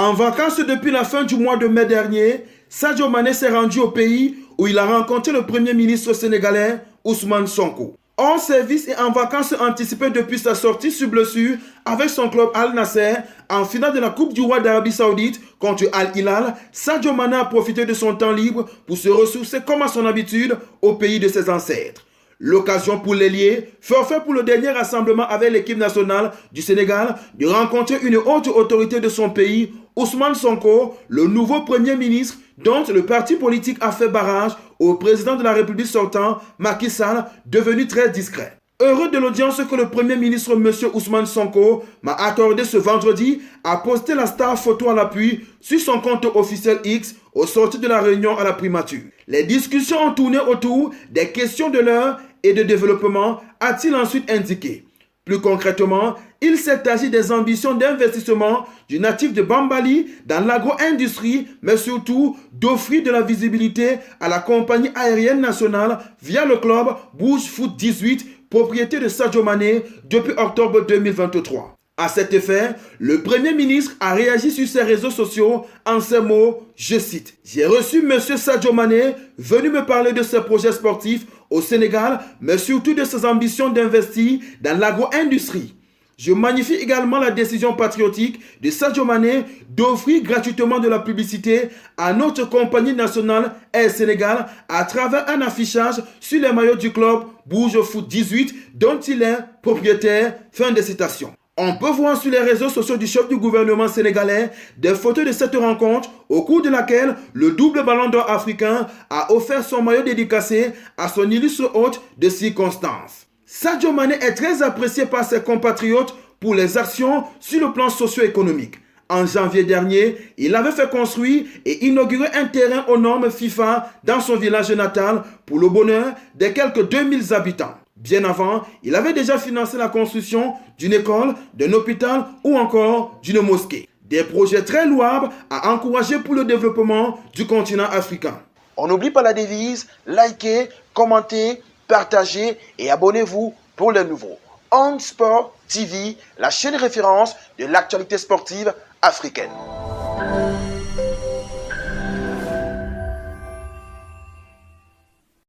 En vacances depuis la fin du mois de mai dernier, Sadio Mané s'est rendu au pays où il a rencontré le premier ministre sénégalais Ousmane Sonko. En service et en vacances anticipées depuis sa sortie sur blessure avec son club Al Nasser en finale de la Coupe du Roi d'Arabie Saoudite contre Al Hilal, Sadio Mané a profité de son temps libre pour se ressourcer comme à son habitude au pays de ses ancêtres. L'occasion pour l'ailier, forfait pour le dernier rassemblement avec l'équipe nationale du Sénégal, de rencontrer une haute autorité de son pays, Ousmane Sonko, le nouveau premier ministre dont le parti politique a fait barrage au président de la République sortant, Macky Sall, devenu très discret. Heureux de l'audience que le Premier ministre M. Ousmane Sonko m'a accordé ce vendredi, a posté la star photo à l'appui sur son compte officiel X au sortir de la réunion à la primature. Les discussions ont tourné autour des questions de l'heure et de développement, a-t-il ensuite indiqué. Plus concrètement, il s'est agi des ambitions d'investissement du natif de Bambali dans l'agro-industrie, mais surtout d'offrir de la visibilité à la compagnie aérienne nationale via le club Bouge Foot 18, propriété de Sadio Mané depuis octobre 2023. À cet effet, le Premier ministre a réagi sur ses réseaux sociaux en ces mots, je cite, « J'ai reçu M. Sadio Mané venu me parler de ses projets sportifs au Sénégal, mais surtout de ses ambitions d'investir dans l'agro-industrie. Je magnifie également la décision patriotique de Sadio Mané d'offrir gratuitement de la publicité à notre compagnie nationale Air Sénégal à travers un affichage sur les maillots du club Bouge Foot 18 dont il est propriétaire. » Fin de citation. On peut voir sur les réseaux sociaux du chef du gouvernement sénégalais des photos de cette rencontre au cours de laquelle le double ballon d'or africain a offert son maillot dédicacé à son illustre hôte de circonstance. Sadio Mané est très apprécié par ses compatriotes pour les actions sur le plan socio-économique. En janvier dernier, il avait fait construire et inaugurer un terrain aux normes FIFA dans son village natal pour le bonheur des quelques 2000 habitants. Bien avant, il avait déjà financé la construction d'une école, d'un hôpital ou encore d'une mosquée. Des projets très louables à encourager pour le développement du continent africain. On n'oublie pas la devise, likez, commentez, partagez et abonnez-vous pour les nouveaux. On Sport TV, la chaîne référence de l'actualité sportive africaine.